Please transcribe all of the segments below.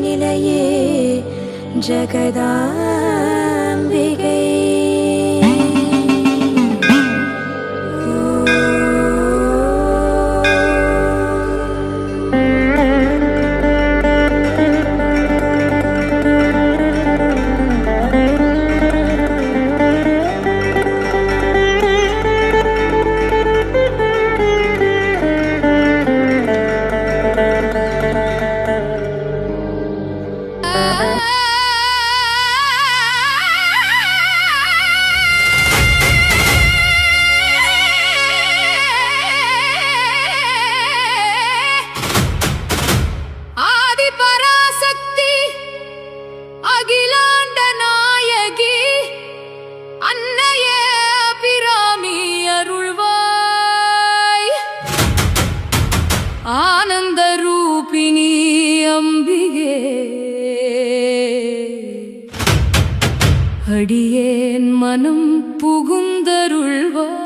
நிலையே ஜகதாம்பிகை. ஆனந்த ரூபிணி அம்பிகே, அடியேன் மனம் புகுந்தருள்வாய்.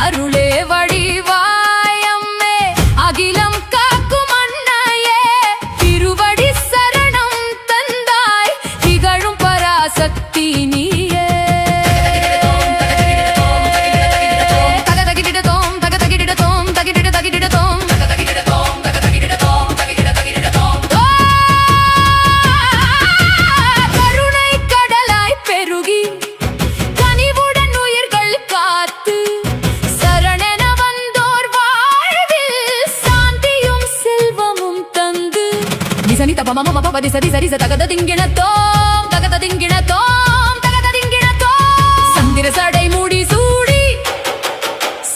அருளே வடிவாயம்மே, அகிலம் காக்கும் அன்னையே, திருவடி சரணம் தந்தாய், திகழும் பராசக்தி நீயே. தகதகிடதோம் தகதகிடதோம் தகிட தகிடதோம் கருணை கடலாய் பெருகி கனிவுடன் உயிர்கள் காத்து சரணென வந்தோர் வாழ்வில் சாந்தியும் செல்வமும் தந்து நிசனி தபமம பபதி சதி சரி தகத திங்கிணத்தோம் தகத திங்கிணத்தோம் தகத திங்கிணத்தோம் சந்திர சடை மூடி சூடி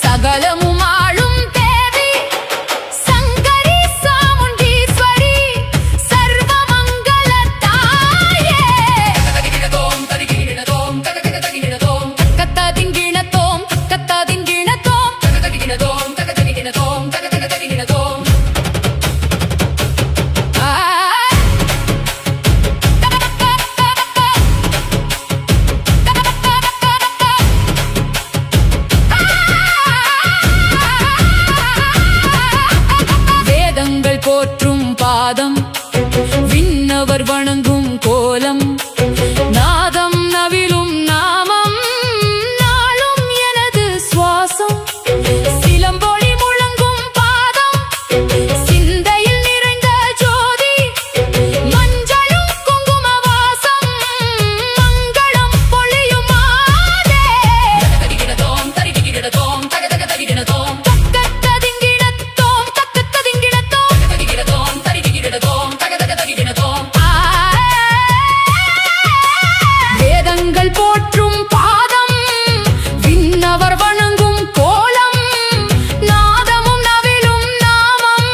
சகலமும் ஆளும் தேவி சங்கரி சாமுண்டீஸ்வரி சர்வமங்கள தாயே. கத்தாதின் கிணத்தோம் கத்தாதின் கிணத்தோம் வேதங்கள் போற்றும் பாதம், விண்ணவர் வணங்கும் கோலம், நாதம் நவிலும் நாமம், நாளும் எனது சுவாசம், சிலம்பொலி முழங்கும் பாதம், சிந்தையில் நிறைந்த ஜோதி, மஞ்சளும் குங்கும வாசம், மங்களம் பொழியும் மாதே. தக்கத்ததிங்கிணத்தோம் தக்கத்ததிங்கிணத்தோம் வேதங்கள் போற்றும் பாதம், விண்ணவர் வணங்கும் கோலம், நாதமும் நவிலும் நாமம்,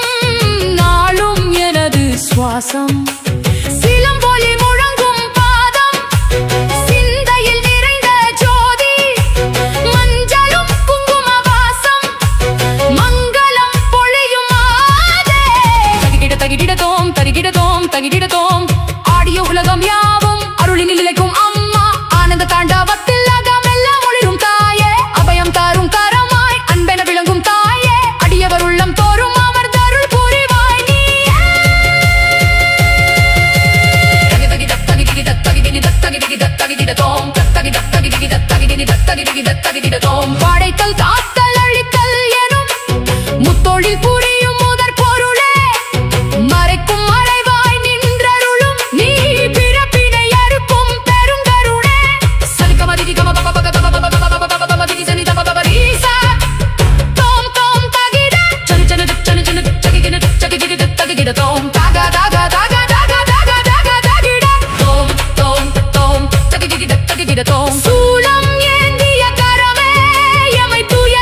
நாளும் எனது சுவாசம், சிலம்பொலி முழங்கும் பாதம், சிந்தையில் நிறைந்த ஜோதி, மஞ்சளும் குங்கும வாசம், மங்களம் பொழியும் மாதே. தகிடதோம் தகிடதோம் தகிடதோம் ஆடிய உலகம் யாவும் அருளினில் நிலைக்கும் அம்மா, ஆனந்த தாண்டவத்தில் அகமெல்லாம் ஒளிரும் தாயே, அபயம் தாரும் கரமாய் அன்பென விளங்கும் தாயே, அடியவர் உள்ளம் தோறும் அமர்ந்தருள் புரிவாய் நீயே. படைத்தல் காத்தல் அழித்தல் எனும் முத்தொழில் புரியும் முதற் பொருளே, மறைக்கும் மறைவாய் நின்றருளும் நீ, பிறப்பினை அறுக்கும் பெருங்கருணே. சலிகமதிகம பபபகமபபபபபபபபபபபபபபபபபபரீசா தோம் தோம் தகிட சனு சனு சனு சனு சகிகின சகிகின தகிகிட தோம் தக தக தக தக தக தக தகிட தோம் தோம் தோம் தகிகிட தகிகிட தோம். சூலம் ஏந்திய கரமே எமை துய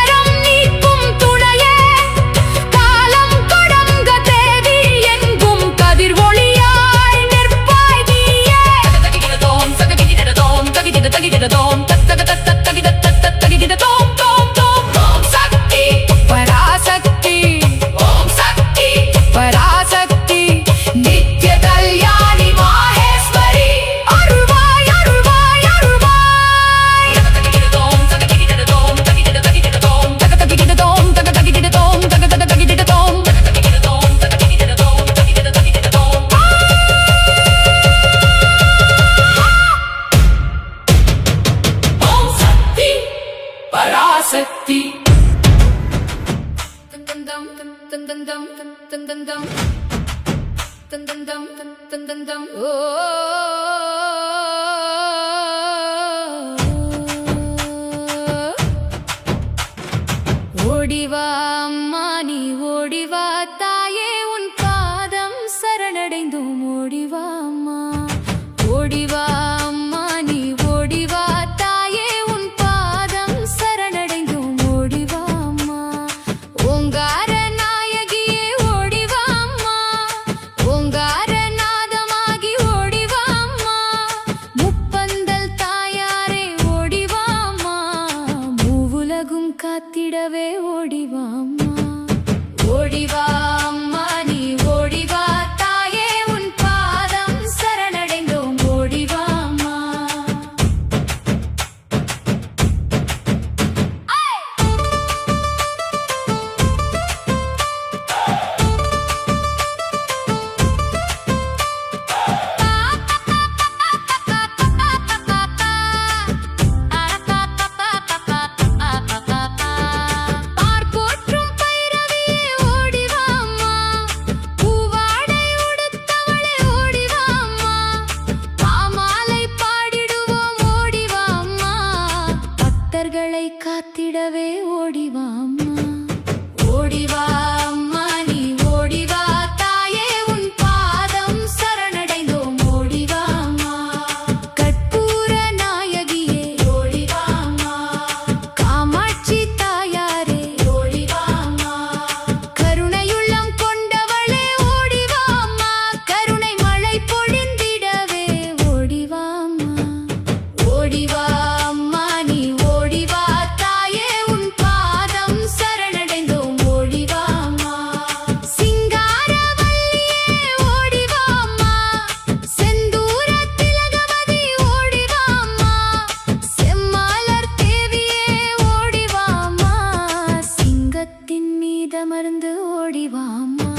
ஓடிவா அம்மா நீ ஓடிவா தாயே உன் பாதம் சரணடைந்தோம் ஓடிவா அம்மா ஓடிவா அம்மா நீ ஓடிவா தாயே உன் பாதம் சரணடைந்தோம் ஓடிவா அம்மா ஓங்கார நாயகியே ஓடிவா அம்மா ஓங்கார நாதமாகி ஓடிவா அம்மா முப்பந்தல் தாயாரே ஓடிவா அம்மா மூவுலகும் காத்திடவே ஓடிவா அம்மா ஓடிவா அம்மா நீ ஓடிவா தாயே உன் பாதம் சரணடைந்தோம் ஓடிவா அம்மா பார்ப்போற்றும் பைரவியே ஓடிவா அம்மா பூவாடை உடுத்தவளே ஓடிவா அம்மா பாமாலை பாடிடுவோம் ஓடிவா அம்மா பக்தர்களை காத்திடவே ஓடிவா அம்மா ஓடிவா அம்மா நீ ஓடிவா தாயே உன் பாதம் சரணடைந்தோம் ஓடிவா அம்மா கற்பூர நாயகியே ஓடிவா அம்மா காமாட்சி தாயாரே ஓடிவா அம்மா கருணையுள்ளம் கொண்டவளே ஓடிவா அம்மா கருணை மழை பொழிந்திடவே ஓடிவா அம்மா ஓடிவா அம்மா நீ ஓடிவா தாயே உன் பாதம் சரணடைந்தோம் ஓடிவா அம்மா சிங்காரவல்லியே ஓடிவா அம்மா செந்தூர திலகவதி ஓடிவா அம்மா செம்மாலர் தேவியே ஓடிவா அம்மா சிங்கத்தின் மீதமர்ந்து ஓடிவா அம்மா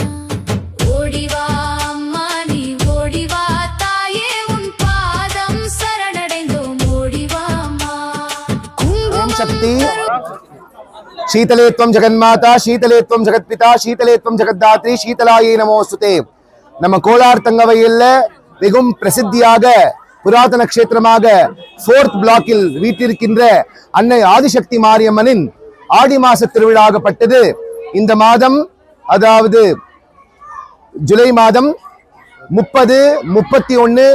ஓடிவா அம்மா நீ ஓடிவா தாயே உன் பாதம் சரணடைந்தோம் ஓடிவா அம்மா ஓம் சக்தி शीतले त्वं जगन्माता शीतले त्वं जगत्पिता शीतले त्वं जगद्धात्री शीतलाये நமோஸ்துதே நம்ம கோலார் தங்கவயல்ல மிகவும் பிரசித்தியாக புராதன க்ஷேத்திரமாக 4th பிளாக்கில் வீட்டிருக்கின்ற அன்னை ஆதிசக்தி மாரியம்மனின் ஆடி மாச திருவிழாகப்பட்டது இந்த மாதம் அதாவது ஜூலை மாதம் 30, 31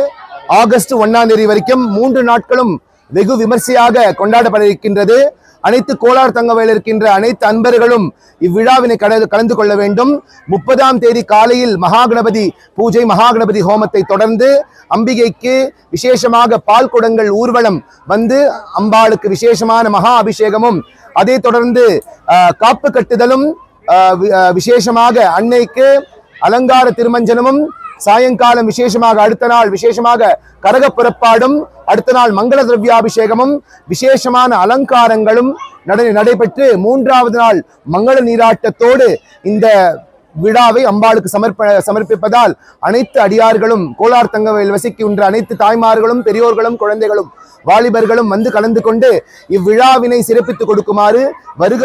ஆகஸ்ட் 1ஆம் தேதி வரைக்கும் 3 நாட்களும் வெகு விமர்சையாக கொண்டாடப்பட இருக்கின்றது. அனைத்து கோலார் தங்கவயலில் இருக்கின்ற அனைத்து அன்பர்களும் இவ்விழாவினை கலந்து கொள்ள வேண்டும். 30ஆம் தேதி காலையில் மகாகணபதி பூஜை மகாகணபதி ஹோமத்தை தொடர்ந்து அம்பிகைக்கு விசேஷமாக பால் குடங்கள் ஊர்வலம் வந்து அம்பாளுக்கு விசேஷமான மகா அபிஷேகமும் அதை தொடர்ந்து காப்பு கட்டுதலும் விசேஷமாக அன்னைக்கு அலங்கார திருமஞ்சனமும் சாயங்காலம் விசேஷமாக அடுத்த நாள் விசேஷமாக கரக புறப்பாடும் அடுத்த நாள் மங்கள திரவியாபிஷேகமும் விசேஷமான அலங்காரங்களும் நடைபெற்று 3வது நாள் மங்கள நீராட்டத்தோடு இந்த விழாவை அம்பாளுக்கு சமர்ப்பிப்பதால் அனைத்து அடியார்களும் கோலார் தங்கவயல் வசிக்கின்ற அனைத்து தாய்மார்களும் பெரியோர்களும் குழந்தைகளும் வாலிபர்களும் வந்து கலந்து கொண்டு இவ்விழாவினை சிறப்பித்துக் கொடுக்குமாறு வருக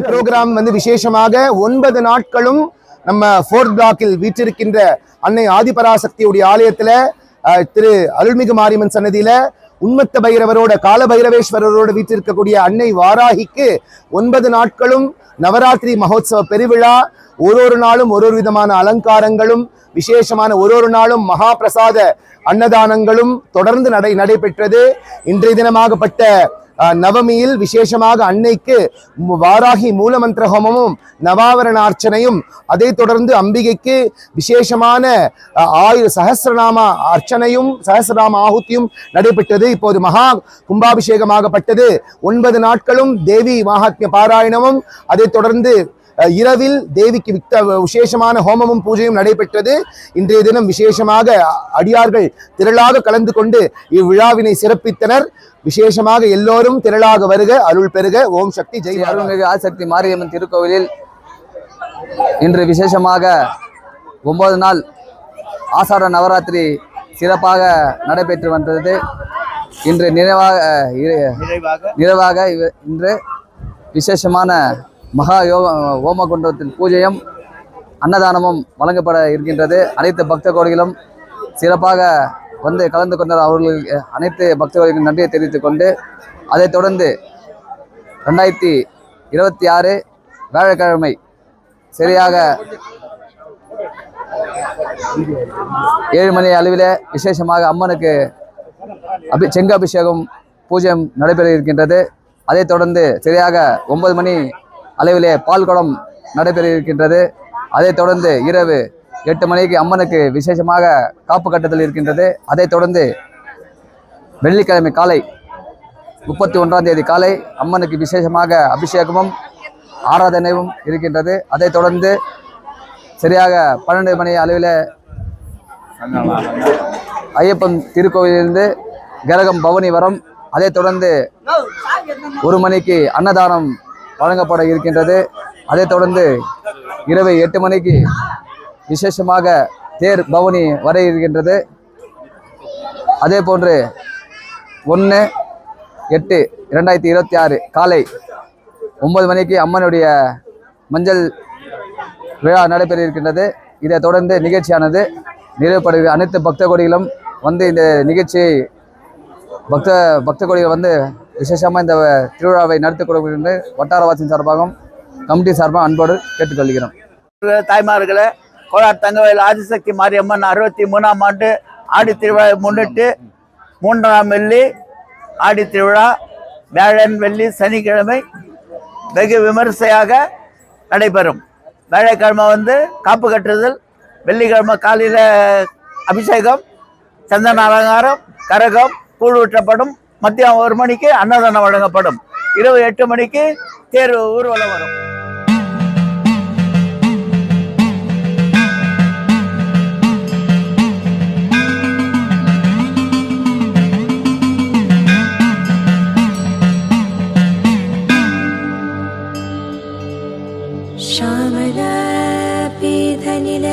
புரோகிராம் வந்து விசேஷமாக 9 நாட்களும் நம்ம 4th பிளாக்கில் வீற்றிருக்கின்ற அன்னை ஆதிபராசக்தியுடைய ஆலயத்துல திரு அருள்மிகு மாரியம்மன் சன்னதியில உன்மத்த பைரவரோட கால பைரவேஸ்வரரோட வீற்றிருக்கக்கூடிய அன்னை வாராகிக்கு 9 நாட்களும் நவராத்திரி மகோத்சவ பெருவிழா ஒரு நாளும் ஒரு விதமான அலங்காரங்களும் விசேஷமான ஒரு நாளும் மகா பிரசாத அன்னதானங்களும் தொடர்ந்து நடைபெற்றது. இன்றைய தினமாகப்பட்ட நவமியில் விசேஷமாக அன்னைக்கு வாராகி மூலமந்திர ஹோமமும் நவாவரண அர்ச்சனையும் அதை தொடர்ந்து அம்பிகைக்கு விசேஷமான சஹஸ்ரநாம அர்ச்சனையும் சஹஸ்ரநாம ஆகுதியும் நடைபெற்றது. இப்போது மகா கும்பாபிஷேகமாகப்பட்டது. 9 நாட்களும் தேவி மகாத்மிய பாராயணமும் அதை தொடர்ந்து இரவில் தேவிக்கு விசேஷமான ஹோமமும் பூஜையும் நடைபெற்றது. இன்றைய தினம் விசேஷமாக அடியார்கள் திரளாக கலந்து கொண்டு இவ்விழாவினை சிறப்பித்தனர். விசேஷமாக எல்லோரும் திரளாக வருக, அருள் பெருக. ஓம் சக்தி ஜெய். அருள்மிகு ஆதிசக்தி மாரியம்மன் திருக்கோவிலில் இன்று விசேஷமாக 9 நாள் ஆசார நவராத்திரி சிறப்பாக நடைபெற்று வந்தது. இன்று நிறைவாக இன்று விசேஷமான மகா ஹோமகுண்டத்தின் பூஜையும் அன்னதானமும் வழங்கப்பட இருக்கின்றது. அனைத்து பக்த கோடிகளும் சிறப்பாக வந்து கலந்து கொண்ட அவர்களுக்கு அனைத்து பக்த கோடிகளுக்கும் நன்றியை தெரிவித்துக் கொண்டு, அதைத் தொடர்ந்து 2026 வியாழக்கிழமை சரியாக 7 மணி அளவில் விசேஷமாக அம்மனுக்கு செங்கு அபிஷேகம் பூஜ்யம் நடைபெற இருக்கின்றது. அதைத் தொடர்ந்து சரியாக 9 மணி அளவிலே பால்குடம் நடைபெற இருக்கின்றது. அதைத் தொடர்ந்து இரவு 8 மணிக்கு அம்மனுக்கு விசேஷமாக காப்பு கட்டுதல் இருக்கின்றது. அதைத் தொடர்ந்து வெள்ளிக்கிழமை காலை 31ஆம் தேதி காலை அம்மனுக்கு விசேஷமாக அபிஷேகமும் ஆராதனையும் இருக்கின்றது. அதைத் தொடர்ந்து சரியாக 12 மணி அளவில் ஐயப்பன் திருக்கோவிலிருந்து கரகம் பவனி வரும். அதைத் தொடர்ந்து 1 மணிக்கு அன்னதானம் வழங்கப்பட இருக்கின்றது. அதைத் தொடர்ந்து இரவு 8 மணிக்கு விசேஷமாக தேர் பவனி வர இருக்கின்றது. அதே போன்று 1/8/2026 காலை 9 மணிக்கு அம்மனுடைய மஞ்சள் விழா நடைபெற இருக்கின்றது. இதைத் தொடர்ந்து நிகழ்ச்சியானது நிறைவுபடுகிறது. அனைத்து பக்த கோடிகளும் வந்து இந்த நிகழ்ச்சியை பக்த கோடிகள் வந்து விசேஷமாக இந்த திருவிழாவை நடத்தி கொடுக்கின்ற வட்டாரவாசியின் சார்பாகவும் கமிட்டி சார்பாக அன்போடு கேட்டுக்கொள்கிறோம். தாய்மார்களே, கோலார் தங்கவேல் ஆதிசக்தி மாரியம்மன் 63ஆம் ஆண்டு ஆடி திருவிழாவை முன்னிட்டு 3ஆம் வெள்ளி ஆடி திருவிழா வியாழன் வெள்ளி சனிக்கிழமை வெகு விமரிசையாக நடைபெறும். வியாழக்கிழமை வந்து காப்பு கட்டுதல், வெள்ளிக்கிழமை காலையில் அபிஷேகம், சந்தன அலங்காரம், கரகம், கூழ் ஊற்றப்படும். மதியம் 1 மணிக்கு அன்னதானம் வழங்கப்படும். இரவு 8 மணிக்கு தேர் ஊர்வலம் வரும். श्यामला पीधनिलय